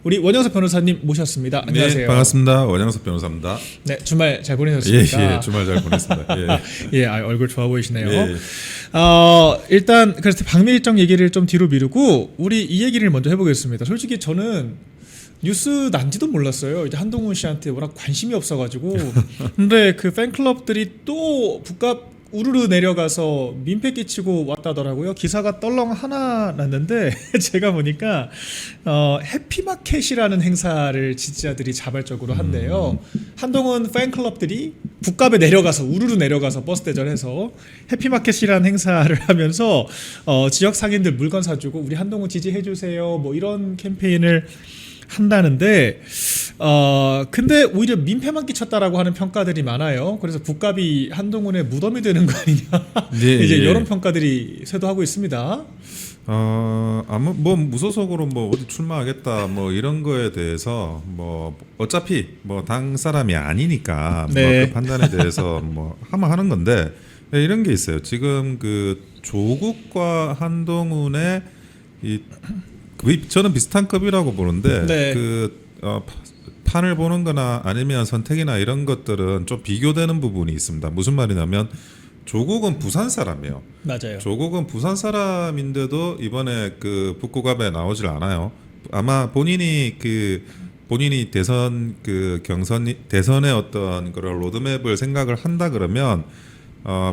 우리 원영석 변호사님 모셨습니다. 안녕하세요. 네, 반갑습니다. 원영석 변호사입니다. 네, 주말 잘 보내셨습니까? 예, 주말 잘 보냈습니다. 예, 얼굴 좋아 보이시네요. 예. 일단 그래서 방미 일정 얘기를 좀 뒤로 미루고 우리 이 얘기를 먼저 해보겠습니다. 솔직히 저는 뉴스 난지도 몰랐어요. 이제 한동훈 씨한테 워낙 관심이 없어가지고. 근데 그 팬클럽들이 또 북값 우르르 내려가서 민폐 끼치고 왔다더라고요. 기사가 떨렁 하나 났는데 제가 보니까 해피마켓이라는 행사를 지지자들이 자발적으로 한대요. 한동훈 팬클럽들이 북값에 내려가서 우르르 내려가서 버스 대절해서 해피마켓이라는 행사를 하면서 지역 상인들 물건 사주고 우리 한동훈 지지해주세요 뭐 이런 캠페인을 한다는데 근데 오히려 민폐만 끼쳤다라고 하는 평가들이 많아요. 그래서 북값이 한동훈의 무덤이 되는 거 아니냐 네, 이제 예. 이런 평가들이 쇄도하고 있습니다. 아무 뭐 무소속으로 뭐 어디 출마하겠다 뭐 이런 거에 대해서 뭐 어차피 뭐 당 사람이 아니니까 네. 뭐 그 판단에 대해서 뭐 하면 하는 건데 네, 이런 게 있어요. 지금 그 조국과 한동훈의 저는 비슷한 급이라고 보는데 네. 판을 보는거나 아니면 선택이나 이런 것들은 좀 비교되는 부분이 있습니다. 무슨 말이냐면 조국은 부산 사람이에요. 맞아요. 조국은 부산 사람인데도 이번에 그 북구갑에 나오질 않아요. 아마 본인이 대선 대선의 어떤 그런 로드맵을 생각을 한다 그러면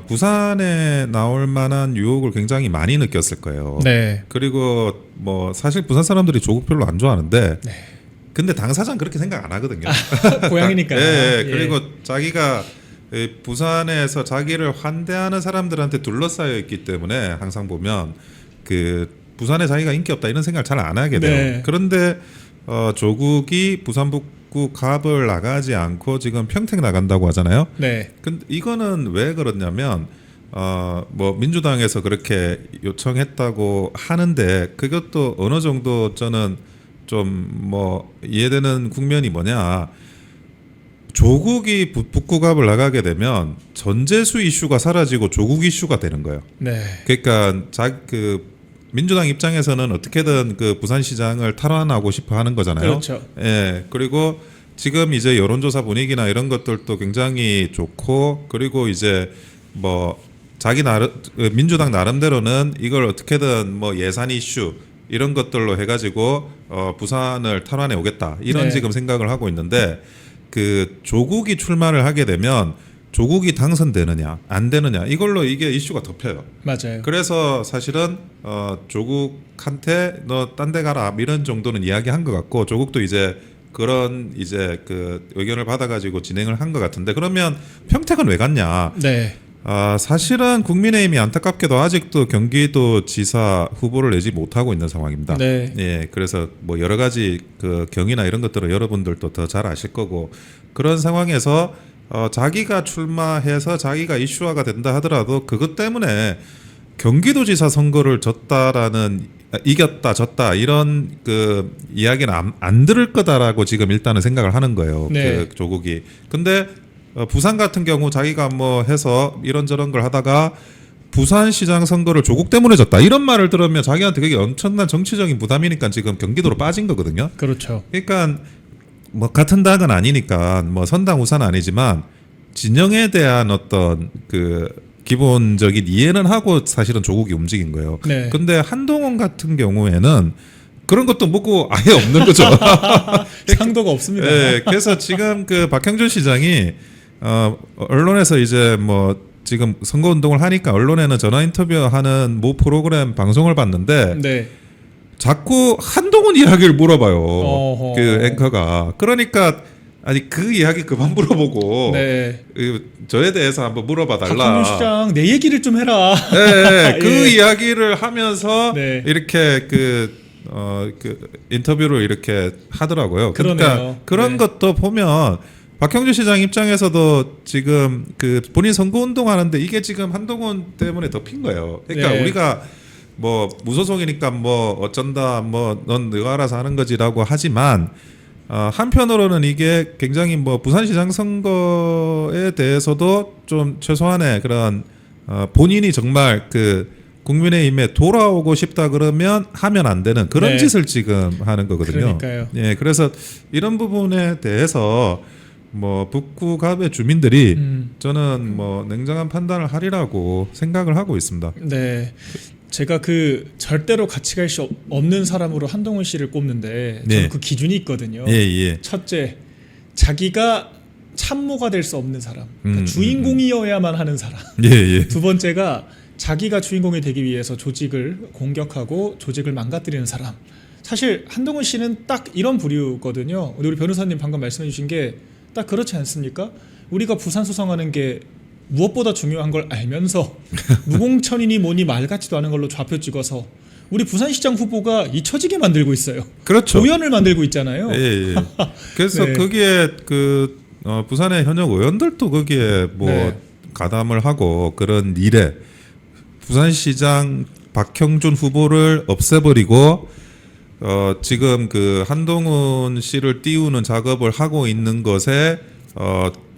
부산에 나올 만한 유혹을 굉장히 많이 느꼈을 거예요. 네. 그리고 뭐 사실 부산 사람들이 조국 별로 안 좋아하는데 네. 근데 당사자는 그렇게 생각 안 하거든요. 고향이니까. 예, 그리고 자기가 부산에서 자기를 환대하는 사람들한테 둘러싸여 있기 때문에 항상 보면 그 부산에 자기가 인기 없다 이런 생각을 잘 안 하게 돼요. 네. 그런데 조국이 부산 북구 갑을 나가지 않고 지금 평택 나간다고 하잖아요. 네. 근데 이거는 왜 그렇냐면 뭐 민주당에서 그렇게 요청했다고 하는데 그것도 어느 정도 저는 좀 뭐 이해되는 국면이 뭐냐. 조국이 북구갑을 나가게 되면 전재수 이슈가 사라지고 조국 이슈가 되는 거예요. 네. 그러니까 민주당 입장에서는 어떻게든 그 부산시장을 탈환하고 싶어 하는 거잖아요. 그렇죠. 예. 그리고 지금 이제 여론조사 분위기나 이런 것들도 굉장히 좋고 그리고 이제 뭐 민주당 나름대로는 이걸 어떻게든 뭐 예산 이슈 이런 것들로 해가지고 부산을 탈환해 오겠다 이런 네. 지금 생각을 하고 있는데 그 조국이 출마를 하게 되면 조국이 당선되느냐 안 되느냐 이걸로 이게 이슈가 덮여요. 맞아요. 그래서 사실은 조국한테 너 딴 데 가라 이런 정도는 이야기한 것 같고 조국도 이제 그런 이제 그 의견을 받아가지고 진행을 한 것 같은데 그러면 평택은 왜 갔냐? 네. 사실은 국민의힘이 안타깝게도 아직도 경기도 지사 후보를 내지 못하고 있는 상황입니다. 네. 예, 그래서 뭐 여러 가지 그 경위나 이런 것들은 여러분들도 더 잘 아실 거고 그런 상황에서 자기가 출마해서 자기가 이슈화가 된다 하더라도 그것 때문에 경기도지사 선거를 이겼다 졌다 이런 그 이야기는 안 들을 거다라고 지금 일단은 생각을 하는 거예요. 네. 그 조국이. 근데 부산 같은 경우 자기가 뭐 해서 이런저런 걸 하다가 부산시장 선거를 조국 때문에 졌다 이런 말을 들으면 자기한테 그게 엄청난 정치적인 부담이니까 지금 경기도로 빠진 거거든요. 그렇죠. 그러니까 뭐 같은 당은 아니니까 뭐 선당 우사는 아니지만 진영에 대한 어떤 그 기본적인 이해는 하고 사실은 조국이 움직인 거예요. 네. 근데 한동훈 같은 경우에는 그런 것도 묻고 아예 없는 거죠. 상도가 없습니다. 네, 그래서 지금 그 박형준 시장이 언론에서 이제 뭐 지금 선거 운동을 하니까 언론에는 전화 인터뷰하는 모 프로그램 방송을 봤는데 네. 자꾸 한동훈 이야기를 물어봐요. 어허. 그 앵커가. 그러니까 아니 그 이야기 그만 물어보고 네. 저에 대해서 한번 물어봐 달라. 박형준 시장 내 얘기를 좀 해라. 네, 그 예. 이야기를 하면서 네. 이렇게 그 인터뷰를 이렇게 하더라고요. 그러니까 그러네요. 그런 네. 것도 보면 박형준 시장 입장에서도 지금 그 본인 선거 운동하는데 이게 지금 한동훈 때문에 덮인 거예요. 그러니까 네. 우리가 뭐 무소속이니까 뭐 어쩐다 뭐 넌 너가 알아서 하는 거지라고 하지만 한편으로는 이게 굉장히 뭐 부산시장 선거에 대해서도 좀 최소한의 그런 본인이 정말 그 국민의힘에 돌아오고 싶다 그러면 하면 안 되는 그런 네. 짓을 지금 하는 거거든요. 그러니까요. 예, 그래서 이런 부분에 대해서 뭐 북구 갑의 주민들이 저는 뭐 냉정한 판단을 하리라고 생각을 하고 있습니다. 네. 제가 그 절대로 같이 갈 수 없는 사람으로 한동훈 씨를 꼽는데 저는 네. 그 기준이 있거든요. 예, 예. 첫째, 자기가 참모가 될 수 없는 사람, 그러니까 주인공이어야만 하는 사람. 예, 예. 두 번째가 자기가 주인공이 되기 위해서 조직을 공격하고 조직을 망가뜨리는 사람. 사실 한동훈 씨는 딱 이런 부류거든요. 우리 변호사님 방금 말씀해 주신 게 딱 그렇지 않습니까? 우리가 부산 수성하는 게 무엇보다 중요한 걸 알면서 무공천이니 뭐니 말 같지도 않은 걸로 좌표 찍어서 우리 부산시장 후보가 잊혀지게 만들고 있어요. 그렇죠. 조연을 만들고 있잖아요. 예, 예. 그래서 네. 거기에 그 부산의 현역 의원들도 거기에 뭐 네. 가담을 하고 그런 일에 부산시장 박형준 후보를 없애버리고 지금 그 한동훈 씨를 띄우는 작업을 하고 있는 것에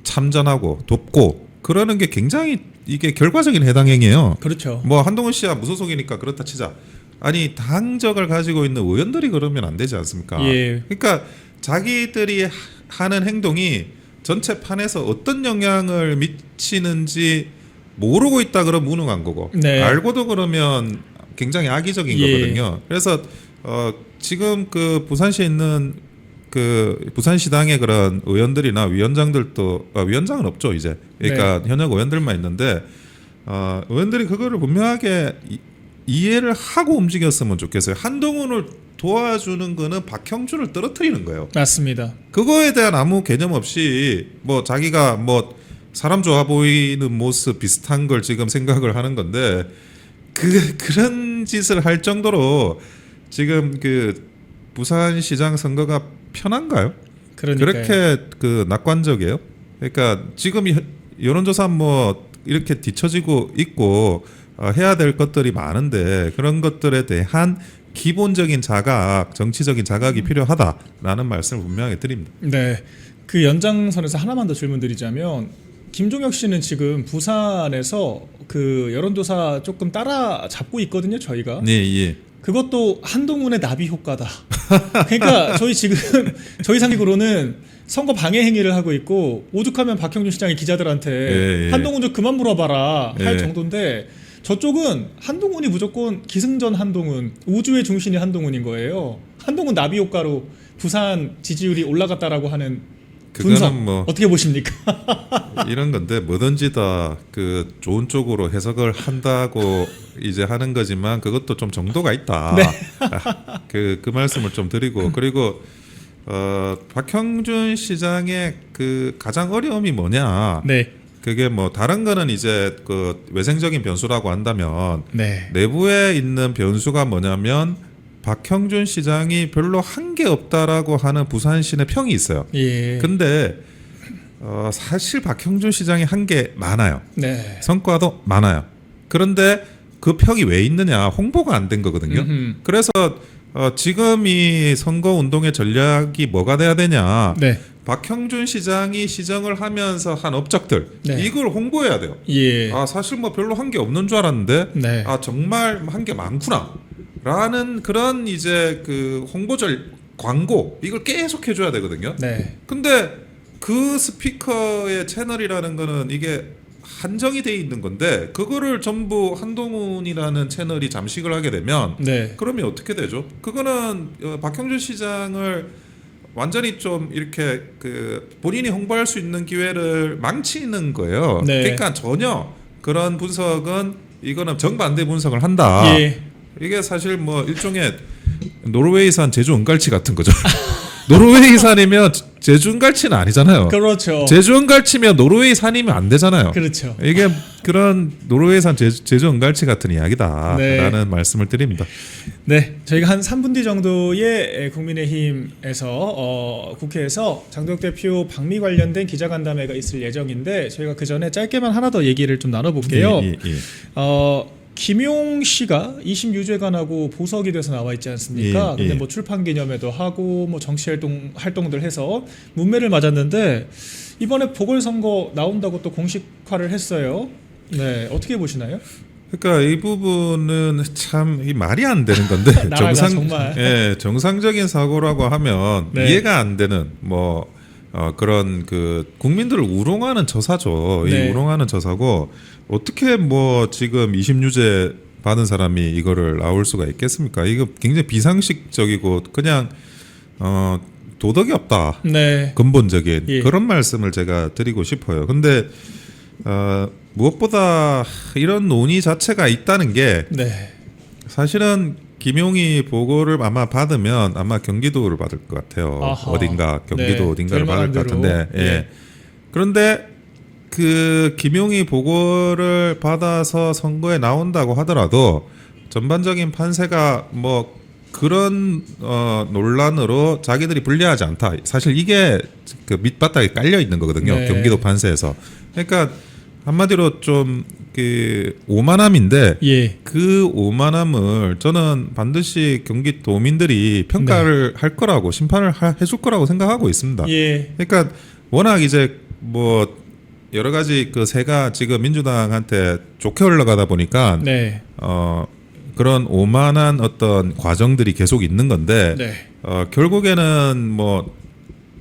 참전하고 돕고 그러는 게 굉장히 이게 결과적인 해당 행위예요. 그렇죠. 뭐 한동훈 씨야 무소속이니까 그렇다 치자. 아니 당적을 가지고 있는 의원들이 그러면 안 되지 않습니까? 예. 그러니까 자기들이 하는 행동이 전체 판에서 어떤 영향을 미치는지 모르고 있다 그러면 무능한 거고 네. 알고도 그러면 굉장히 악의적인 예. 거거든요. 그래서 지금 그 부산시에 있는 그 부산시당의 그런 의원들이나 위원장들도 위원장은 없죠 이제. 그러니까 현역 의원들만 있는데 의원들이 그거를 분명하게 이해를 하고 움직였으면 좋겠어요. 한동훈을 도와주는 거는 박형준을 떨어뜨리는 거예요. 맞습니다. 그거에 대한 아무 개념 없이 뭐 자기가 뭐 사람 좋아 보이는 모습 비슷한 걸 지금 생각을 하는 건데 그런 짓을 할 정도로 지금 그 부산시장 선거가 편한가요? 그러니까요. 그렇게 그 낙관적이에요? 그러니까 지금 여론조사 뭐 이렇게 뒤처지고 있고 해야 될 것들이 많은데 그런 것들에 대한 기본적인 자각, 정치적인 자각이 필요하다라는 말씀을 분명하게 드립니다. 네. 그 연장선에서 하나만 더 질문드리자면 김종혁 씨는 지금 부산에서 그 여론조사 조금 따라잡고 있거든요, 저희가. 네, 예. 그것도 한동훈의 나비 효과다. 그러니까 저희 지금 저희 상식으로는 선거 방해 행위를 하고 있고 오죽하면 박형준 시장이 기자들한테 예. 한동훈 좀 그만 물어봐라 할 예. 정도인데 저쪽은 한동훈이 무조건 기승전 한동훈, 우주의 중심이 한동훈인 거예요. 한동훈 나비 효과로 부산 지지율이 올라갔다라고 하는 분석 그거는 뭐 어떻게 보십니까? 이런 건데 뭐든지 다 그 좋은 쪽으로 해석을 한다고 이제 하는 거지만 그것도 좀 정도가 있다. 네. 그 말씀을 좀 드리고 그리고 박형준 시장의 그 가장 어려움이 뭐냐? 네, 그게 뭐 다른 거는 이제 그 외생적인 변수라고 한다면 네, 내부에 있는 변수가 뭐냐면 박형준 시장이 별로 한 게 없다라고 하는 부산시내 평이 있어요. 예, 근데 사실 박형준 시장이 한 게 많아요. 네, 성과도 많아요. 그런데 그 평이 왜 있느냐? 홍보가 안 된 거거든요. 음흠. 그래서 지금 이 선거 운동의 전략이 뭐가 돼야 되냐? 네, 박형준 시장이 시정을 하면서 한 업적들 네. 이걸 홍보해야 돼요. 예, 사실 뭐 별로 한 게 없는 줄 알았는데 네, 정말 한 게 많구나라는 그런 이제 그 홍보절 광고 이걸 계속 해줘야 되거든요. 네, 근데 그 스피커의 채널이라는 거는 이게 한정이 돼 있는 건데 그거를 전부 한동훈이라는 채널이 잠식을 하게 되면 네, 그러면 어떻게 되죠? 그거는 박형준 시장을 완전히 좀 이렇게 그 본인이 홍보할 수 있는 기회를 망치는 거예요. 네. 그러니까 전혀 그런 분석은 이거는 정반대 분석을 한다. 예, 이게 사실 뭐 일종의 노르웨이산 제주 은갈치 같은 거죠. 노르웨이산이면 제주 은갈치는 아니잖아요. 그렇죠. 제주 은갈치면 노르웨이 산이면 안 되잖아요. 그렇죠. 이게 그런 노르웨이산 제주 은갈치 같은 이야기다라는 네. 말씀을 드립니다. 네, 저희가 한 3분 뒤 정도에 국민의힘에서 국회에서 장동혁 대표 방미 관련된 기자간담회가 있을 예정인데 저희가 그 전에 짧게만 하나 더 얘기를 좀 나눠볼게요. 예. 김용 씨가 2심 유죄관하고 보석이 돼서 나와 있지 않습니까? 예. 근데 뭐 출판 기념회도 하고 뭐 정치 활동들 해서 문매를 맞았는데 이번에 보궐선거 나온다고 또 공식화를 했어요. 네, 어떻게 보시나요? 그러니까 이 부분은 참 이 말이 안 되는 건데 나라가 정말. 정상적인 사고라고 하면 네. 이해가 안 되는 그런 그 국민들을 우롱하는 처사죠. 네. 이 우롱하는 처사고 어떻게 뭐 지금 20유죄 받은 사람이 이거를 나올 수가 있겠습니까? 이거 굉장히 비상식적이고 그냥 도덕이 없다. 네. 근본적인 예. 그런 말씀을 제가 드리고 싶어요. 근데 무엇보다 이런 논의 자체가 있다는 게 네. 사실은 김용희 보고를 아마 받으면 아마 경기도를 받을 것 같아요. 아하. 어딘가 경기도 네. 어딘가를 될 받을 것 만한 같은데. 대로. 예. 예. 그런데 그 김용희 보고를 받아서 선거에 나온다고 하더라도 전반적인 판세가 뭐 그런 논란으로 자기들이 불리하지 않다. 사실 이게 그 밑바닥에 깔려 있는 거거든요. 네. 경기도 판세에서. 그러니까 한마디로 좀 그 오만함인데 예. 그 오만함을 저는 반드시 경기도민들이 평가를 할 거라고 심판을 해줄 거라고 생각하고 있습니다. 예. 그러니까 워낙 이제 뭐 여러 가지 그 새가 지금 민주당한테 좋게 흘러가다 보니까 네. 그런 오만한 어떤 과정들이 계속 있는 건데 네. 결국에는 뭐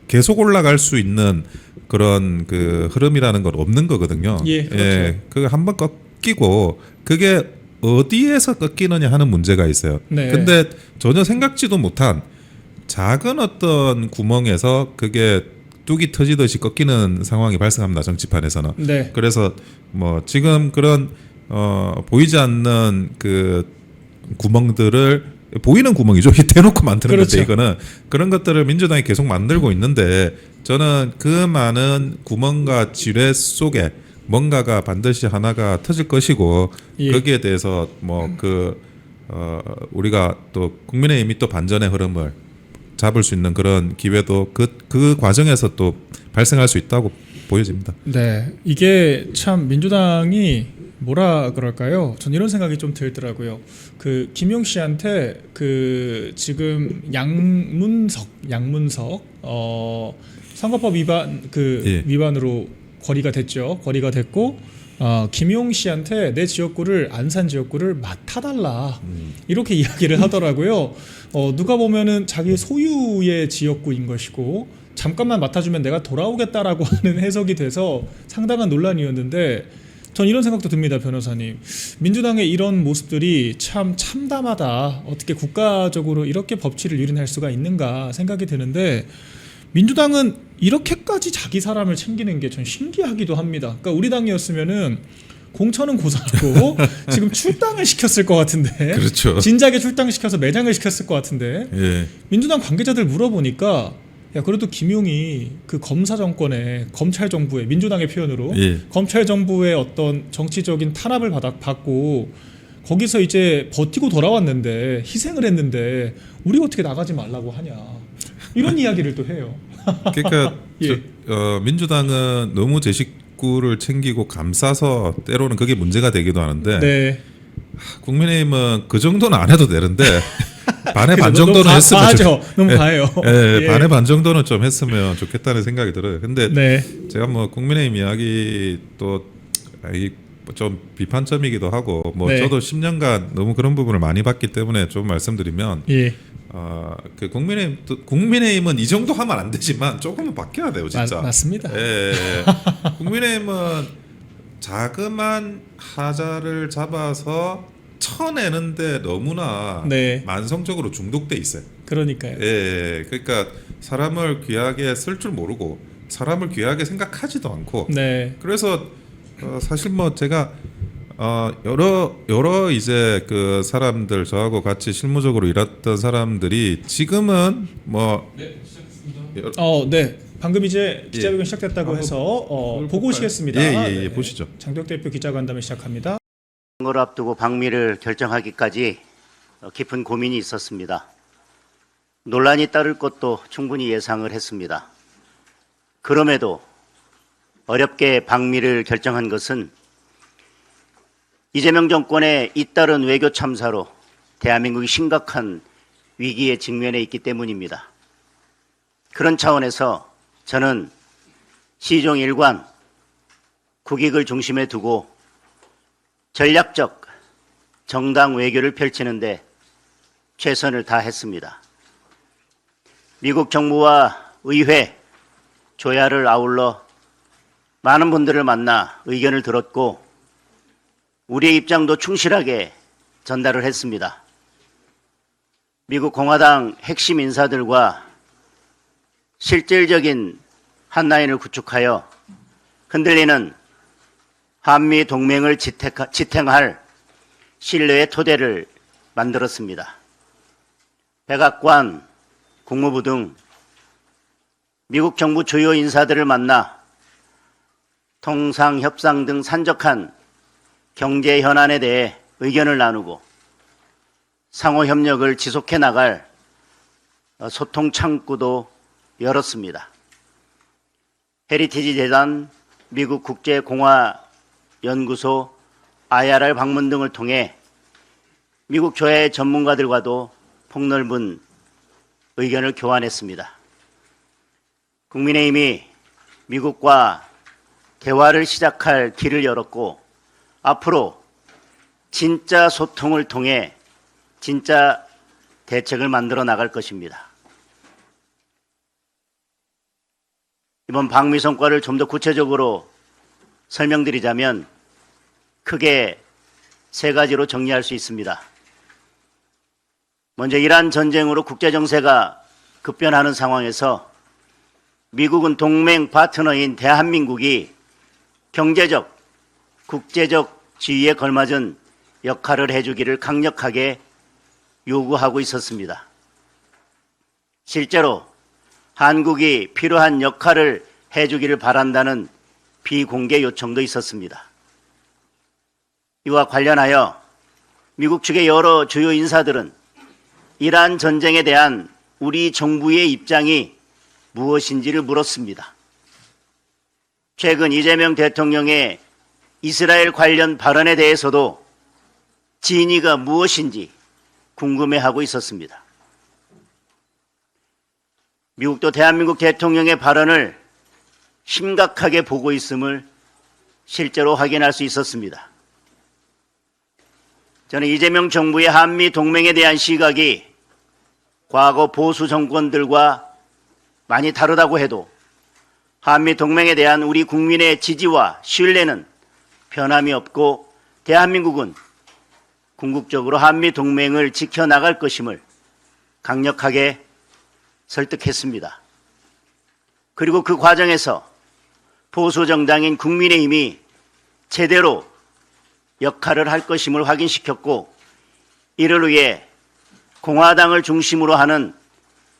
계속 올라갈 수 있는 그런 그 흐름이라는 건 없는 거거든요. 예, 그렇죠. 그 한번 꺾이고 그게 어디에서 꺾이느냐 하는 문제가 있어요. 네. 근데 전혀 생각지도 못한 작은 어떤 구멍에서 그게 뚝이 터지듯이 꺾이는 상황이 발생합니다. 정치판에서는. 네. 그래서 뭐 지금 그런 보이지 않는 그 구멍들을 보이는 구멍이죠. 대놓고 만드는 그렇죠. 건데 이거는 그런 것들을 민주당이 계속 만들고 있는데 저는 그 많은 구멍과 지뢰 속에 뭔가가 반드시 하나가 터질 것이고 예. 거기에 대해서 뭐 우리가 또 국민의힘이 또 반전의 흐름을 잡을 수 있는 그런 기회도 그 과정에서 또 발생할 수 있다고 보여집니다. 네, 이게 참 민주당이 뭐라 그럴까요? 전 이런 생각이 좀 들더라고요. 그 김용 씨한테 그 지금 양문석 선거법 위반 예. 위반으로 거리가 됐죠. 거리가 됐고 김용 씨한테 내 지역구를 안산 지역구를 맡아달라 이렇게 이야기를 하더라고요. 누가 보면은 자기 소유의 지역구인 것이고 잠깐만 맡아주면 내가 돌아오겠다라고 하는 해석이 돼서 상당한 논란이었는데 전 이런 생각도 듭니다, 변호사님. 민주당의 이런 모습들이 참 참담하다. 어떻게 국가적으로 이렇게 법치를 유린할 수가 있는가 생각이 드는데 민주당은 이렇게까지 자기 사람을 챙기는 게 전 신기하기도 합니다. 그러니까 우리 당이었으면은 공천은 고사하고 지금 출당을 시켰을 것 같은데, 그렇죠. 진작에 출당시켜서 매장을 시켰을 것 같은데 예. 민주당 관계자들 물어보니까 야 그래도 김용이 그 검사 정권의 검찰 정부의 민주당의 표현으로 예. 검찰 정부의 어떤 정치적인 탄압을 받고 거기서 이제 버티고 돌아왔는데 희생을 했는데 우리가 어떻게 나가지 말라고 하냐 이런 이야기를 또 해요. 그러니까 예. 민주당은 너무 제 식구를 챙기고 감싸서 때로는 그게 문제가 되기도 하는데 네. 국민의힘은 그 정도는 안 해도 되는데 반의 반 너무 정도는 했으면 과하죠. 너무 과해요. 예, 예. 반의 반 정도는 좀 했으면 좋겠다는 생각이 들어요. 근데 네. 제가 뭐 국민의힘 이야기 또 좀 비판점이기도 하고 뭐 네. 저도 10년간 너무 그런 부분을 많이 봤기 때문에 좀 말씀드리면 예. 그 국민의힘은 이 정도 하면 안 되지만 조금은 바뀌어야 돼요, 진짜. 맞습니다. 예. 국민의힘은 자그만 하자를 잡아서 쳐내는데 너무나 네. 만성적으로 중독돼 있어요. 그러니까요. 예. 그러니까 사람을 귀하게 쓸 줄 모르고 사람을 귀하게 생각하지도 않고 네. 그래서 사실 뭐 제가 여러 이제 그 사람들 저하고 같이 실무적으로 일했던 사람들이 지금은 뭐 네. 방금 이제 기자회견 예. 시작됐다고 한번 해서 보고 볼까요? 오시겠습니다. 예, 보시죠. 장덕 대표 기자간담회 시작합니다. 선거를 앞두고 방미를 결정하기까지 깊은 고민이 있었습니다. 논란이 따를 것도 충분히 예상을 했습니다. 그럼에도 어렵게 방미를 결정한 것은 이재명 정권의 잇따른 외교 참사로 대한민국이 심각한 위기에 직면해 있기 때문입니다. 그런 차원에서 저는 시종 일관 국익을 중심에 두고 전략적 정당 외교를 펼치는데 최선을 다했습니다. 미국 정부와 의회, 조야를 아울러 많은 분들을 만나 의견을 들었고 우리의 입장도 충실하게 전달을 했습니다. 미국 공화당 핵심 인사들과 실질적인 한라인을 구축하여 흔들리는 한미 동맹을 지탱할 신뢰의 토대를 만들었습니다. 백악관, 국무부 등 미국 정부 주요 인사들을 만나 통상, 협상 등 산적한 경제 현안에 대해 의견을 나누고 상호 협력을 지속해 나갈 소통 창구도 열었습니다. 헤리티지 재단, 미국 국제공화연구소, IRR 방문 등을 통해 미국 조야의 전문가들과도 폭넓은 의견을 교환했습니다. 국민의힘이 미국과 대화를 시작할 길을 열었고 앞으로 진짜 소통을 통해 진짜 대책을 만들어 나갈 것입니다. 이번 방미 성과를 좀 더 구체적으로 설명드리자면 크게 세 가지로 정리할 수 있습니다. 먼저 이란 전쟁으로 국제 정세가 급변하는 상황에서 미국은 동맹 파트너인 대한민국이 경제적, 국제적 지위에 걸맞은 역할을 해주기를 강력하게 요구하고 있었습니다. 실제로 한국이 필요한 역할을 해주기를 바란다는 비공개 요청도 있었습니다. 이와 관련하여 미국 측의 여러 주요 인사들은 이란 전쟁에 대한 우리 정부의 입장이 무엇인지를 물었습니다. 최근 이재명 대통령의 이스라엘 관련 발언에 대해서도 진위가 무엇인지 궁금해하고 있었습니다. 미국도 대한민국 대통령의 발언을 심각하게 보고 있음을 실제로 확인할 수 있었습니다. 저는 이재명 정부의 한미 동맹에 대한 시각이 과거 보수 정권들과 많이 다르다고 해도 한미 동맹에 대한 우리 국민의 지지와 신뢰는 변함이 없고 대한민국은 궁극적으로 한미 동맹을 지켜나갈 것임을 강력하게 설득했습니다. 그리고 그 과정에서 보수 정당인 국민의힘이 제대로 역할을 할 것임을 확인시켰고 이를 위해 공화당을 중심으로 하는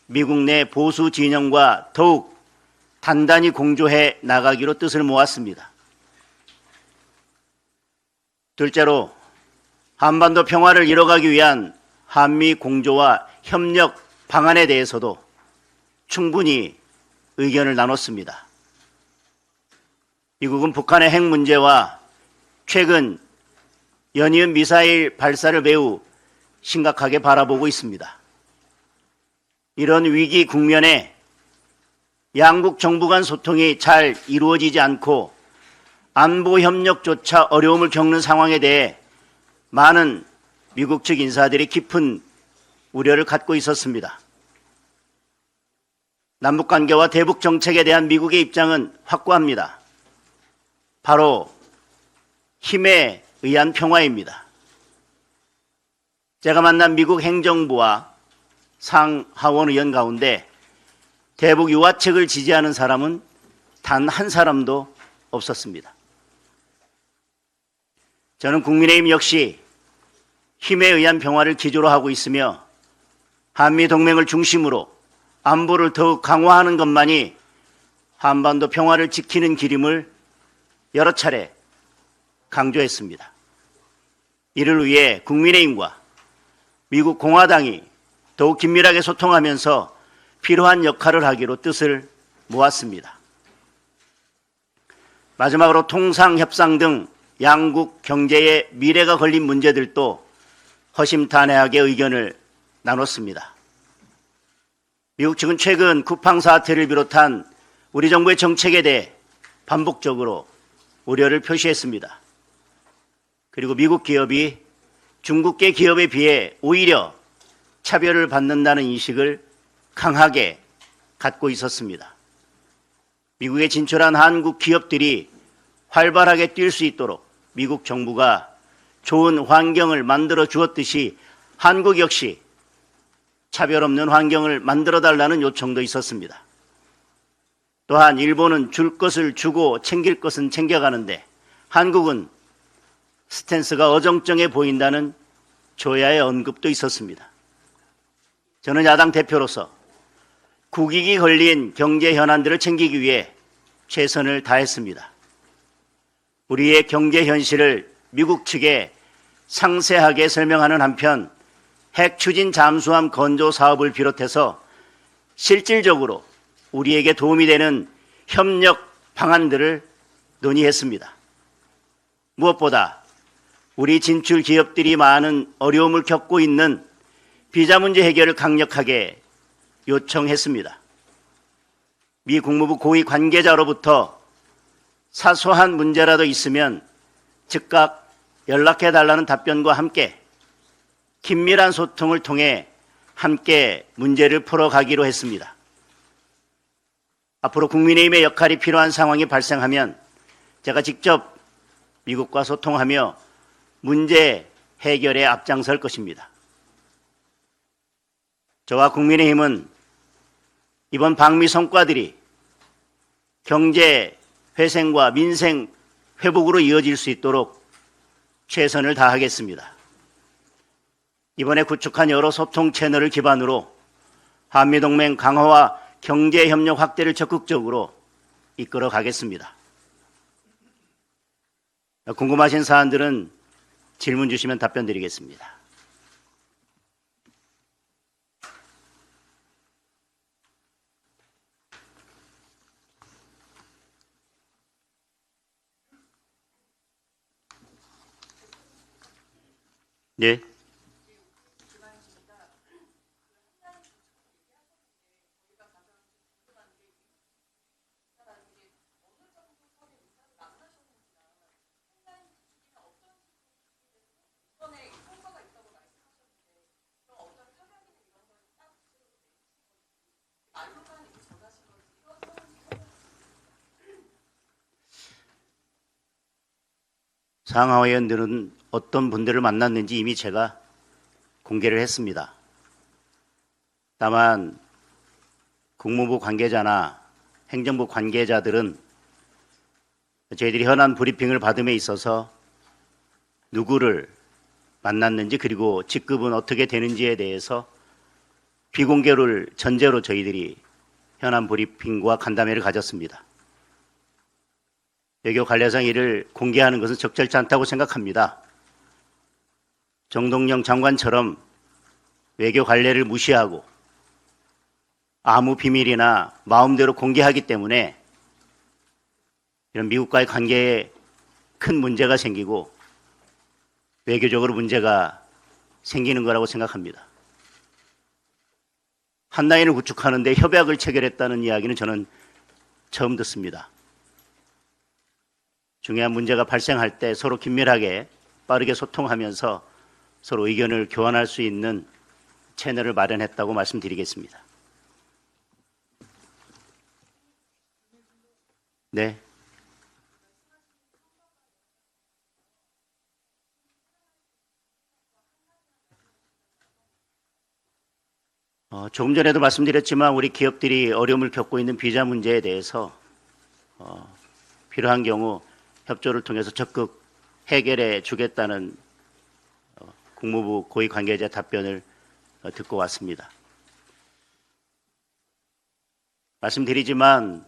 미국 내 보수 진영과 더욱 단단히 공조해 나가기로 뜻을 모았습니다. 둘째로 한반도 평화를 이뤄가기 위한 한미 공조와 협력 방안에 대해서도 충분히 의견을 나눴습니다. 미국은 북한의 핵 문제와 최근 연이은 미사일 발사를 매우 심각하게 바라보고 있습니다. 이런 위기 국면에 양국 정부 간 소통이 잘 이루어지지 않고 안보 협력조차 어려움을 겪는 상황에 대해 많은 미국 측 인사들이 깊은 우려를 갖고 있었습니다. 남북관계와 대북 정책에 대한 미국의 입장은 확고합니다. 바로 힘에 의한 평화입니다. 제가 만난 미국 행정부와 상하원 의원 가운데 대북 유화책을 지지하는 사람은 단 한 사람도 없었습니다. 저는 국민의힘 역시 힘에 의한 평화를 기조로 하고 있으며 한미 동맹을 중심으로 안보를 더욱 강화하는 것만이 한반도 평화를 지키는 길임을 여러 차례 강조했습니다. 이를 위해 국민의힘과 미국 공화당이 더욱 긴밀하게 소통하면서 필요한 역할을 하기로 뜻을 모았습니다. 마지막으로 통상, 협상 등 양국 경제의 미래가 걸린 문제들도 허심탄회하게 의견을 나눴습니다. 미국 측은 최근 쿠팡 사태를 비롯한 우리 정부의 정책에 대해 반복적으로 우려를 표시했습니다. 그리고 미국 기업이 중국계 기업에 비해 오히려 차별을 받는다는 인식을 강하게 갖고 있었습니다. 미국에 진출한 한국 기업들이 활발하게 뛸 수 있도록 미국 정부가 좋은 환경을 만들어 주었듯이 한국 역시 차별 없는 환경을 만들어 달라는 요청도 있었습니다. 또한 일본은 줄 것을 주고 챙길 것은 챙겨가는데 한국은 스탠스가 어정쩡해 보인다는 조야의 언급도 있었습니다. 저는 야당 대표로서 국익이 걸린 경제 현안들을 챙기기 위해 최선을 다했습니다. 우리의 경제 현실을 미국 측에 상세하게 설명하는 한편 핵 추진 잠수함 건조 사업을 비롯해서 실질적으로 우리에게 도움이 되는 협력 방안들을 논의했습니다. 무엇보다 우리 진출 기업들이 많은 어려움을 겪고 있는 비자 문제 해결을 강력하게 요청했습니다. 미 국무부 고위 관계자로부터 사소한 문제라도 있으면 즉각 연락해달라는 답변과 함께 긴밀한 소통을 통해 함께 문제를 풀어가기로 했습니다. 앞으로 국민의힘의 역할이 필요한 상황이 발생하면 제가 직접 미국과 소통하며 문제 해결에 앞장설 것입니다. 저와 국민의힘은 이번 방미 성과들이 경제 회생과 민생 회복으로 이어질 수 있도록 최선을 다하겠습니다. 이번에 구축한 여러 소통 채널을 기반으로 한미동맹 강화와 경제협력 확대를 적극적으로 이끌어 가겠습니다. 궁금하신 사안들은 질문 주시면 답변 드리겠습니다. 네. 상하 의원들은 어떤 분들을 만났는지 이미 제가 공개를 했습니다. 다만 국무부 관계자나 행정부 관계자들은 저희들이 현안 브리핑을 받음에 있어서 누구를 만났는지 그리고 직급은 어떻게 되는지에 대해서 비공개를 전제로 저희들이 현안 브리핑과 간담회를 가졌습니다. 외교 관례상 이를 공개하는 것은 적절치 않다고 생각합니다. 정동영 장관처럼 외교 관례를 무시하고 아무 비밀이나 마음대로 공개하기 때문에 이런 미국과의 관계에 큰 문제가 생기고 외교적으로 문제가 생기는 거라고 생각합니다. 한라인을 구축하는데 협약을 체결했다는 이야기는 저는 처음 듣습니다. 중요한 문제가 발생할 때 서로 긴밀하게 빠르게 소통하면서 서로 의견을 교환할 수 있는 채널을 마련했다고 말씀드리겠습니다. 네. 조금 전에도 말씀드렸지만 우리 기업들이 어려움을 겪고 있는 비자 문제에 대해서 필요한 경우 협조를 통해서 적극 해결해 주겠다는 국무부 고위 관계자 답변을 듣고 왔습니다. 말씀드리지만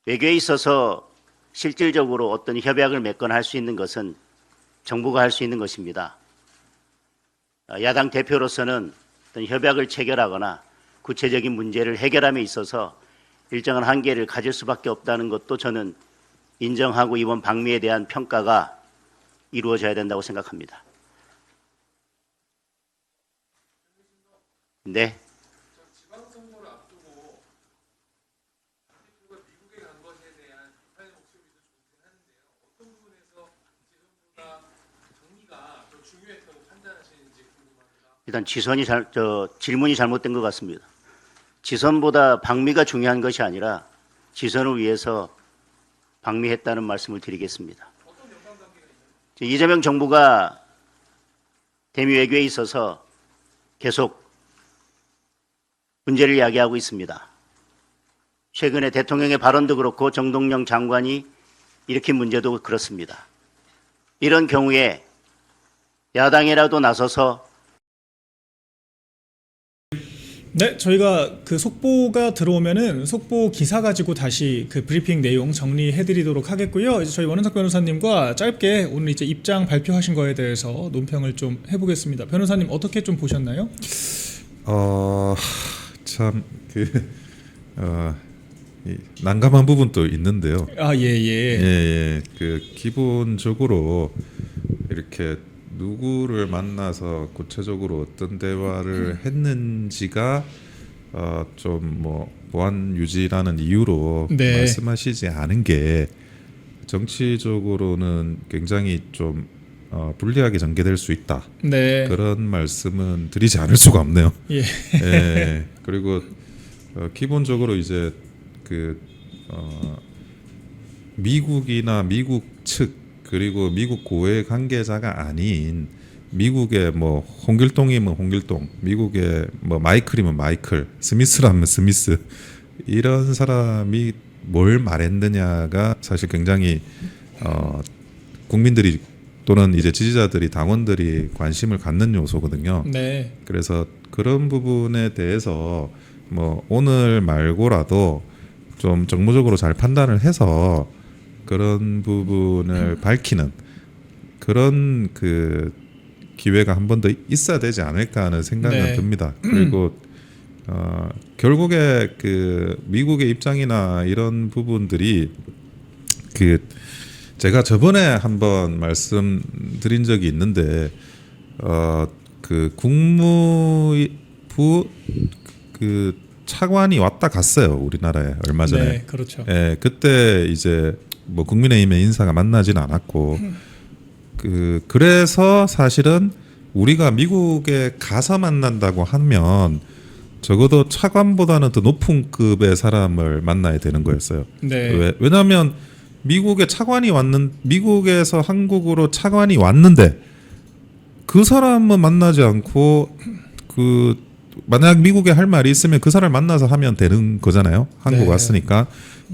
외교에 있어서 실질적으로 어떤 협약을 맺거나 할 수 있는 것은 정부가 할 수 있는 것입니다. 야당 대표로서는 어떤 협약을 체결하거나 구체적인 문제를 해결함에 있어서 일정한 한계를 가질 수밖에 없다는 것도 저는 인정하고 이번 방미에 대한 평가가 이루어져야 된다고 생각합니다. 네. 지방선거를 앞두고 대표가 미국에 간 것에 대한 비판의 목소리도 좋긴 한데요. 어떤 부분에서 지금보다 정리 일단 질문이 잘못된 것 같습니다. 지선보다 방미가 중요한 것이 아니라 지선을 위해서 방미했다는 말씀을 드리겠습니다. 이재명 정부가 대미 외교에 있어서 계속 문제를 야기하고 있습니다. 최근에 대통령의 발언도 그렇고 정동영 장관이 일으킨 문제도 그렇습니다. 이런 경우에 야당이라도 나서서 네, 저희가 그 속보가 들어오면은 속보 기사 가지고 다시 그 브리핑 내용 정리해드리도록 하겠고요. 이제 저희 원은석 변호사님과 짧게 오늘 이제 입장 발표하신 거에 대해서 논평을 좀 해보겠습니다. 변호사님 어떻게 좀 보셨나요? 난감한 부분도 있는데요. 아, 예. 예. 그 기본적으로 이렇게 누구를 만나서 구체적으로 어떤 대화를 했는지가 좀 뭐 보안 유지라는 이유로 네. 말씀하시지 않은 게 정치적으로는 굉장히 좀 불리하게 전개될 수 있다. 네. 그런 말씀은 드리지 않을 수가 없네요. 예. 예. 그리고 기본적으로 이제 미국이나 미국 측 그리고 미국 고위 관계자가 아닌 미국의 뭐 홍길동이면 홍길동, 미국의 뭐 마이클이면 마이클, 스미스라면 스미스 이런 사람이 뭘 말했느냐가 사실 굉장히 국민들이 또는 이제 지지자들이 당원들이 관심을 갖는 요소거든요. 네. 그래서 그런 부분에 대해서 뭐 오늘 말고라도 좀 정무적으로 잘 판단을 해서 그런 부분을 밝히는 그런 그 기회가 한 번 더 있어야 되지 않을까 하는 생각은 네. 듭니다. 그리고 결국에 그 미국의 입장이나 이런 부분들이 그 제가 저번에 한번 말씀드린 적이 있는데 그 국무부 그 차관이 왔다 갔어요 우리나라에 얼마 전에. 네, 그렇죠. 예, 그때 이제 뭐 국민의힘의 인사가 만나지는 않았고 그래서 사실은 우리가 미국에 가서 만난다고 하면 적어도 차관보다는 더 높은 급의 사람을 만나야 되는 거였어요. 네. 왜냐하면 미국에서 한국으로 차관이 왔는데 그 사람은 만나지 않고 만약 미국에 할 말이 있으면 그 사람을 만나서 하면 되는 거잖아요. 한국 네. 왔으니까.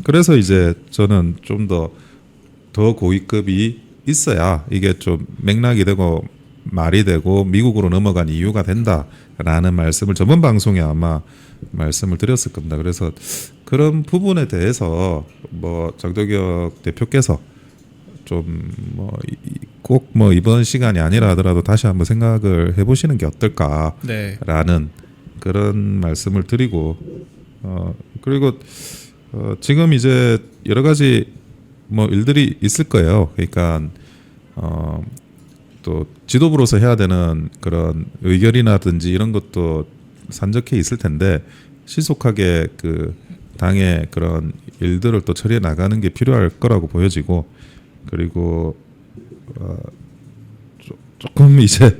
그래서 이제 저는 좀 더 고위급이 있어야 이게 좀 맥락이 되고 말이 되고 미국으로 넘어간 이유가 된다라는 말씀을 저번 방송에 아마 말씀을 드렸을 겁니다. 그래서 그런 부분에 대해서 뭐 장도혁 대표께서 좀 뭐 꼭 뭐 이번 시간이 아니라 하더라도 다시 한번 생각을 해보시는 게 어떨까라는 네. 그런 말씀을 드리고 그리고 지금 이제 여러 가지 뭐 일들이 있을 거예요. 그러니까 또 지도부로서 해야 되는 그런 의결이라든지 이런 것도 산적해 있을 텐데 신속하게 그 당의 그런 일들을 또 처리해 나가는 게 필요할 거라고 보여지고 그리고 조금 이제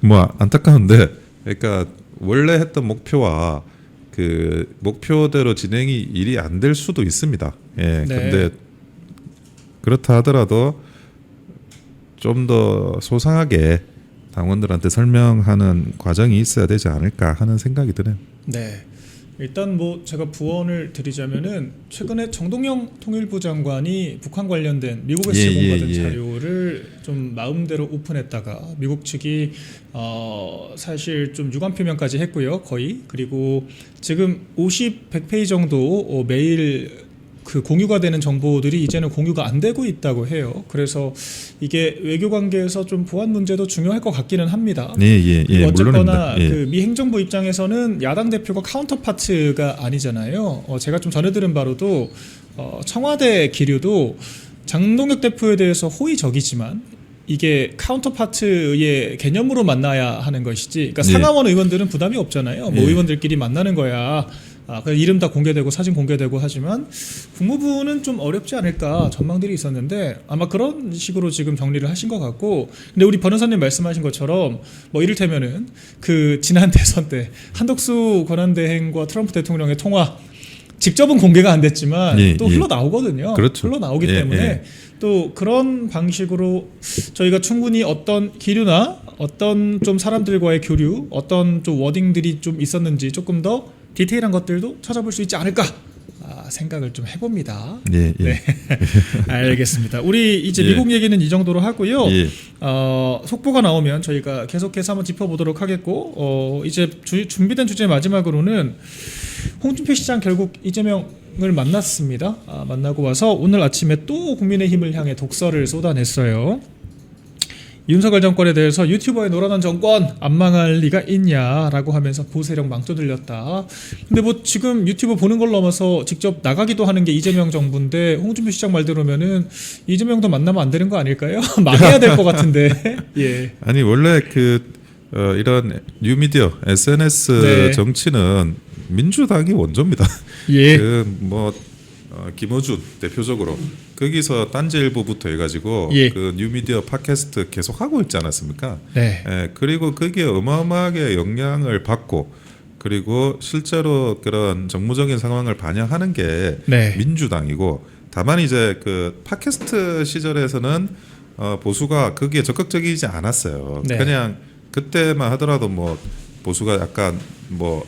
뭐 안타까운데 그러니까 원래 했던 목표와 그 목표대로 일이 안 될 수도 있습니다. 예. 네. 근데 그렇다 하더라도 좀 더 소상하게 당원들한테 설명하는 과정이 있어야 되지 않을까 하는 생각이 드네요. 네. 일단 뭐 제가 부언을 드리자면은 최근에 정동영 통일부 장관이 북한 관련된 미국에서 제공받은 자료를 좀 마음대로 오픈했다가 미국 측이 사실 좀 유감 표명까지 했고요. 거의. 그리고 지금 100페이지 정도 매일 그 공유가 되는 정보들이 이제는 공유가 안 되고 있다고 해요. 그래서 이게 외교 관계에서 좀 보안 문제도 중요할 것 같기는 합니다. 예, 어쨌거나 물론입니다. 예. 그 미 행정부 입장에서는 야당 대표가 카운터파트가 아니잖아요. 제가 좀 전해 들은 바로도 청와대 기류도 장동혁 대표에 대해서 호의적이지만 이게 카운터파트의 개념으로 만나야 하는 것이지. 그러니까 상하원 의원들은 부담이 없잖아요. 뭐 예. 의원들끼리 만나는 거야. 그 이름 다 공개되고 사진 공개되고 하지만 국무부는 좀 어렵지 않을까 전망들이 있었는데 아마 그런 식으로 지금 정리를 하신 것 같고 근데 우리 변호사님 말씀하신 것처럼 뭐 이를테면은 그 지난 대선 때 한덕수 권한대행과 트럼프 대통령의 통화 직접은 공개가 안 됐지만 예, 또 예. 흘러나오거든요. 그렇죠. 흘러나오기 예, 때문에 예. 또 그런 방식으로 저희가 충분히 어떤 기류나 어떤 좀 사람들과의 교류, 어떤 좀 워딩들이 좀 있었는지 조금 더 디테일한 것들도 찾아볼 수 있지 않을까 생각을 좀 해봅니다. 예, 예. 네, 알겠습니다. 우리 이제 예. 미국 얘기는 이 정도로 하고요. 예. 속보가 나오면 저희가 계속해서 한번 짚어보도록 하겠고 이제 준비된 주제 마지막으로는 홍준표 시장 결국 이재명을 만났습니다. 만나고 와서 오늘 아침에 또 국민의힘을 향해 독서를 쏟아냈어요. 윤석열 정권에 대해서 유튜버의 노란한 정권 안 망할 리가 있냐라고 하면서 보세력 망조 들렸다. 근데 뭐 지금 유튜브 보는 걸 넘어서 직접 나가기도 하는 게 이재명 정부인데 홍준표 시장 말대로면은 이재명도 만나면 안 되는 거 아닐까요? 망해야 될 것 같은데. 예. 아니 원래 이런 뉴미디어 SNS 네. 정치는 민주당이 원조입니다. 예. 김어준 대표적으로 거기서 딴지일보부터 해가지고 예. 그 뉴미디어 팟캐스트 계속 하고 있지 않았습니까? 네. 그리고 거기에 어마어마하게 영향을 받고 그리고 실제로 그런 정무적인 상황을 반영하는 게 네. 민주당이고 다만 이제 그 팟캐스트 시절에서는 보수가 거기에 적극적이지 않았어요. 네. 그냥 그때만 하더라도 뭐 보수가 약간 뭐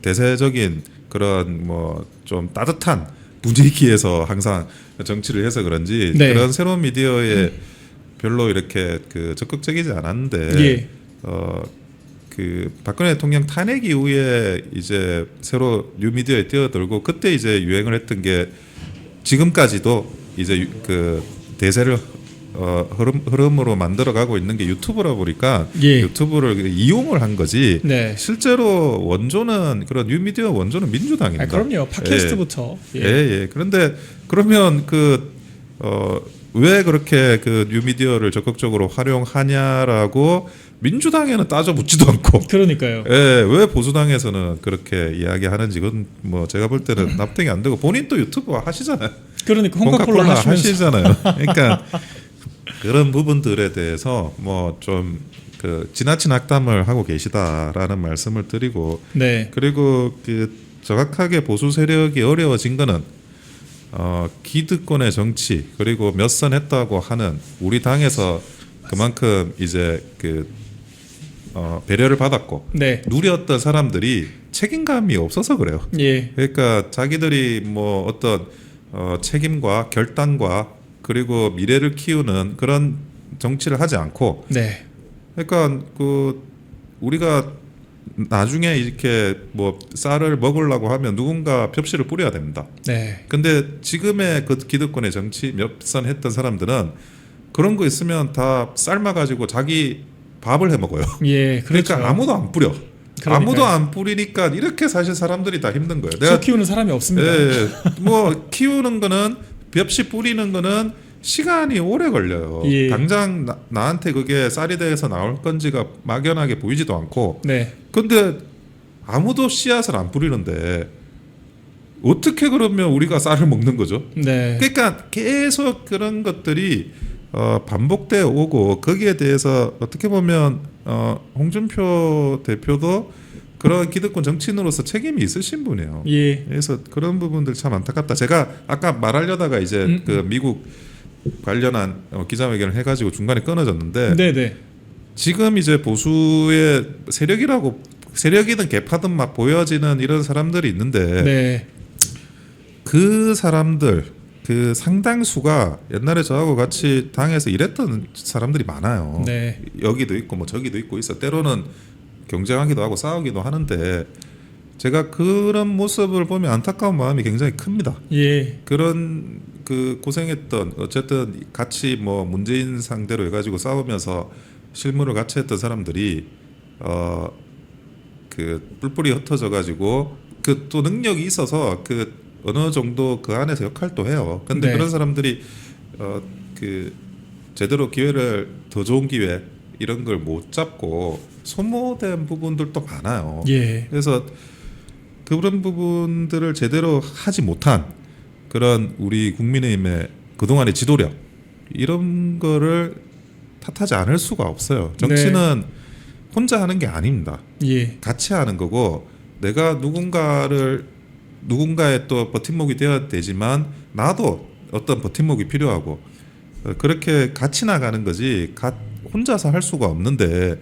대세적인 그런 뭐 좀 따뜻한 분위기에서 항상 정치를 해서 그런지 네. 그런 새로운 미디어에 별로 이렇게 그 적극적이지 않았는데 예. 그 박근혜 대통령 탄핵 이후에 이제 새로 뉴미디어에 뛰어들고 그때 이제 유행을 했던 게 지금까지도 이제 그 대세를 흐름으로 만들어가고 있는 게 유튜브라 보니까 예. 유튜브를 이용을 한 거지. 네. 실제로 원조는 그런 뉴미디어 원조는 민주당입니다. 그럼요. 팟캐스트부터. 예. 예. 그런데 그러면 왜 그렇게 그 뉴미디어를 적극적으로 활용하냐라고 민주당에는 따져 묻지도 않고 그러니까요. 예, 왜 보수당에서는 그렇게 이야기하는지 그건 뭐 제가 볼 때는 납득이 안 되고 본인 또 유튜브 하시잖아요. 그러니까 홍카콜라 하시면서 하시잖아요. 그러니까 그런 부분들에 대해서 뭐 좀 그 지나친 악담을 하고 계시다라는 말씀을 드리고 네. 그리고 그 정확하게 보수 세력이 어려워진 거는 기득권의 정치 그리고 몇 선 했다고 하는 우리 당에서 그만큼 이제 배려를 받았고 네. 누렸던 사람들이 책임감이 없어서 그래요. 예. 그러니까 자기들이 뭐 어떤 책임과 결단과 그리고 미래를 키우는 그런 정치를 하지 않고 네. 그러니까 우리가 나중에 이렇게 뭐 쌀을 먹으려고 하면 누군가 벽시를 뿌려야 됩니다. 네. 근데 지금의 그 기득권의 정치 몇 선 했던 사람들은 그런 거 있으면 다 삶아가지고 자기 밥을 해 먹어요. 예. 그렇죠. 그러니까 아무도 안 뿌려. 그러니까요. 아무도 안 뿌리니까 이렇게 사실 사람들이 다 힘든 거예요. 소 키우는 사람이 없습니다. 예, 뭐 키우는 거는 벽시 뿌리는 거는 시간이 오래 걸려요. 예. 당장 나한테 그게 쌀이 돼서 나올 건지가 막연하게 보이지도 않고. 네. 근데 아무도 씨앗을 안 뿌리는데 어떻게 그러면 우리가 쌀을 먹는 거죠? 네. 그러니까 계속 그런 것들이 반복돼 오고 거기에 대해서 어떻게 보면 홍준표 대표도 그런 기득권 정치인으로서 책임이 있으신 분이에요. 예. 그래서 그런 부분들 참 안타깝다. 제가 아까 말하려다가 이제 그 미국 관련한 기자회견을 해가지고 중간에 끊어졌는데 네네. 지금 이제 보수의 세력이든 개파든 막 보여지는 이런 사람들이 있는데 네. 그 사람들 그 상당수가 옛날에 저하고 같이 당에서 일했던 사람들이 많아요. 네. 여기도 있고 뭐 저기도 있고 있어. 때로는 경쟁하기도 하고 싸우기도 하는데 제가 그런 모습을 보면 안타까운 마음이 굉장히 큽니다. 예. 그런 그 고생했던 어쨌든 같이 뭐 문재인 상대로 해가지고 싸우면서 실무를 같이 했던 사람들이 그 뿔뿔이 흩어져 가지고 그 또 능력이 있어서 그 어느 정도 그 안에서 역할도 해요. 근데 네. 그런 사람들이 그 제대로 기회를 더 좋은 기회 이런 걸 못 잡고 소모된 부분들도 많아요. 예. 그래서 그런 부분들을 제대로 하지 못한 그런 우리 국민의힘의 그동안의 지도력 이런 거를 탓하지 않을 수가 없어요. 정치는 혼자 하는 게 아닙니다. 예. 같이 하는 거고 내가 누군가의 또 버팀목이 되어야 되지만 나도 어떤 버팀목이 필요하고 그렇게 같이 나가는 거지 혼자서 할 수가 없는데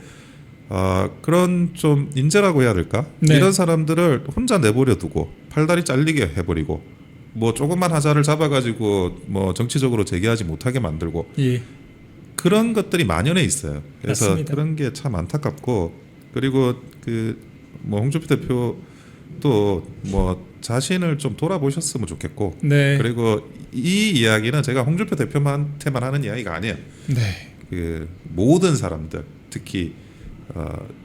그런 좀 인재라고 해야 될까? 네. 이런 사람들을 혼자 내버려 두고 팔다리 잘리게 해버리고 뭐 조금만 하자를 잡아가지고 뭐 정치적으로 재개하지 못하게 만들고 예. 그런 것들이 만연해 있어요. 그래서 맞습니다. 그런 게 참 안타깝고 그리고 그 뭐 홍준표 대표도 뭐 자신을 좀 돌아보셨으면 좋겠고 네. 그리고 이 이야기는 제가 홍준표 대표한테만 하는 이야기가 아니에요. 네. 그 모든 사람들 특히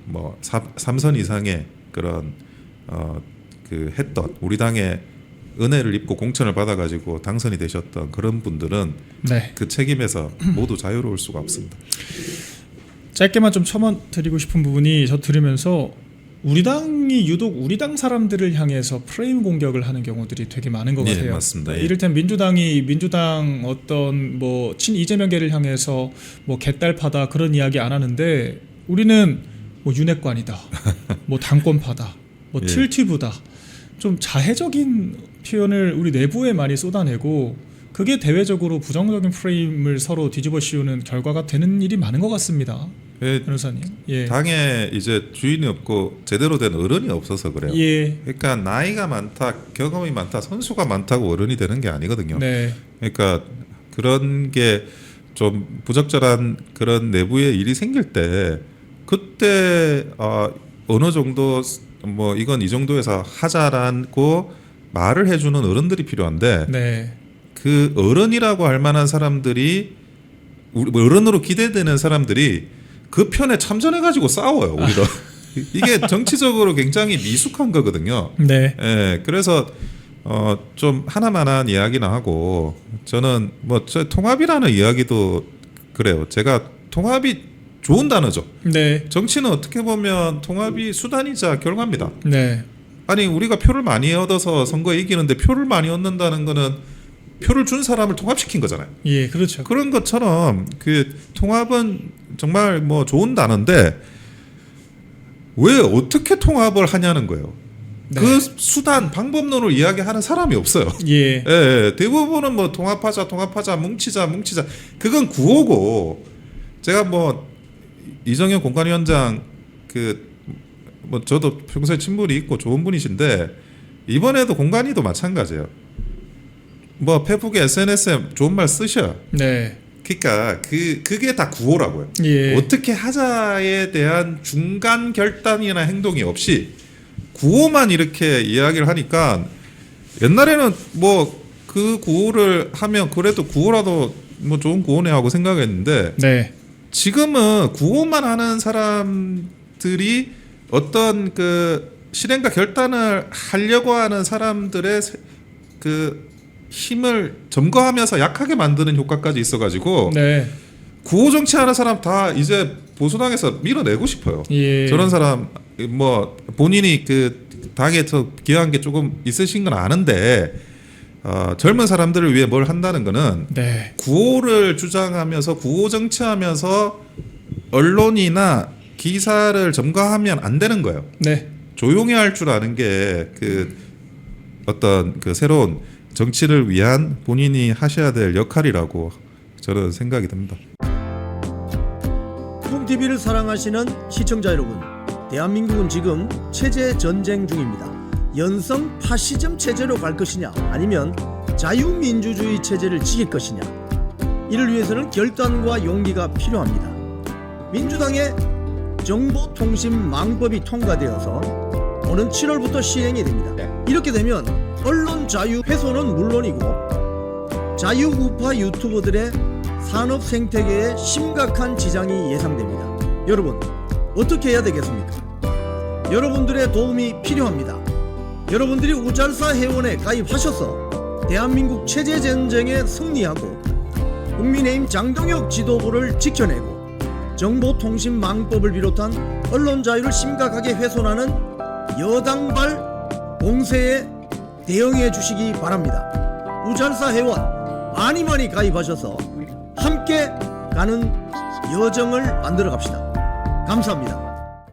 뭐 3선 이상의 그런 그 했던 우리 당의 은혜를 입고 공천을 받아가지고 당선이 되셨던 그런 분들은 네. 그 책임에서 모두 자유로울 수가 없습니다. 짧게만 좀 첨언드리고 싶은 부분이 저 들으면서 우리 당이 유독 우리 당 사람들을 향해서 프레임 공격을 하는 경우들이 되게 많은 것 예, 같아요. 맞습니다. 예. 이를테면 민주당 어떤 뭐 친 이재명계를 향해서 뭐 개딸파다 그런 이야기 안 하는데 우리는 뭐 윤핵관이다, 뭐 당권파다, 뭐 예. 틸티브다, 좀 자해적인 표현을 우리 내부에 많이 쏟아내고 그게 대외적으로 부정적인 프레임을 서로 뒤집어 씌우는 결과가 되는 일이 많은 것 같습니다. 예, 변호사님. 예. 당에 이제 주인이 없고 제대로 된 어른이 없어서 그래요. 예. 그러니까 나이가 많다, 경험이 많다, 선수가 많다고 어른이 되는 게 아니거든요. 네. 그러니까 그런 게 좀 부적절한 그런 내부의 일이 생길 때 그때 어느 정도 뭐 이건 이 정도에서 하자라고 말을 해주는 어른들이 필요한데 네. 그 어른이라고 할 만한 사람들이 어른으로 기대되는 사람들이 그 편에 참전해가지고 싸워요 오히려. 이게 정치적으로 굉장히 미숙한 거거든요. 네. 예, 그래서 좀 하나만한 이야기나 하고 저는 뭐 저 통합이라는 이야기도 그래요. 제가 통합이 좋은 단어죠. 네. 정치는 어떻게 보면 통합이 수단이자 결과입니다. 네. 아니 우리가 표를 많이 얻어서 선거에 이기는데 표를 많이 얻는다는 거는 표를 준 사람을 통합시킨 거잖아요. 예, 그렇죠. 그런 것처럼 그 통합은 정말 뭐 좋은 단어인데 왜 어떻게 통합을 하냐는 거예요. 네. 그 수단 방법론을 이야기하는 사람이 없어요. 예. 예, 대부분은 뭐 통합하자 뭉치자 그건 구호고 제가 뭐 이정현 공관위원장 그 뭐 저도 평소에 친분이 있고 좋은 분이신데 이번에도 공관위도 마찬가지예요. 뭐 페북에 SNS에 좋은 말 쓰셔. 네. 그러니까 그게 다 구호라고요. 예. 어떻게 하자에 대한 중간 결단이나 행동이 없이 구호만 이렇게 이야기를 하니까 옛날에는 뭐 그 구호를 하면 그래도 구호라도 뭐 좋은 구호네 하고 생각했는데 네. 지금은 구호만 하는 사람들이 어떤 그 실행과 결단을 하려고 하는 사람들의 그 힘을 점거하면서 약하게 만드는 효과까지 있어가지고 네. 구호 정치하는 사람 다 이제 보수당에서 밀어내고 싶어요. 예. 저런 사람 뭐 본인이 그 당에서 기여한 게 조금 있으신 건 아는데 젊은 사람들을 위해 뭘 한다는 거는 네. 구호를 주장하면서 구호 정치하면서 언론이나 기사를 점거하면 안 되는 거예요. 네. 조용히 할 줄 아는 게 그 어떤 그 새로운 정치를 위한 본인이 하셔야 될 역할이라고 저는 생각이 듭니다. 콩TV를 사랑하시는 시청자 여러분, 대한민국은 지금 체제 전쟁 중입니다. 연성 파시즘 체제로 갈 것이냐 아니면 자유민주주의 체제를 지킬 것이냐, 이를 위해서는 결단과 용기가 필요합니다. 민주당의 정보통신망법이 통과되어서 오는 7월부터 시행이 됩니다. 이렇게 되면 언론 자유 훼손은 물론이고 자유우파 유튜버들의 산업 생태계에 심각한 지장이 예상됩니다. 여러분, 어떻게 해야 되겠습니까? 여러분들의 도움이 필요합니다. 여러분들이 우잘사 회원에 가입하셔서 대한민국 체제 전쟁에 승리하고 국민의힘 장동혁 지도부를 지켜내고 정보통신망법을 비롯한 언론 자유를 심각하게 훼손하는 여당발 공세에 대응해 주시기 바랍니다. 우잘사 회원 많이 가입하셔서 함께 가는 여정을 만들어 갑시다. 감사합니다.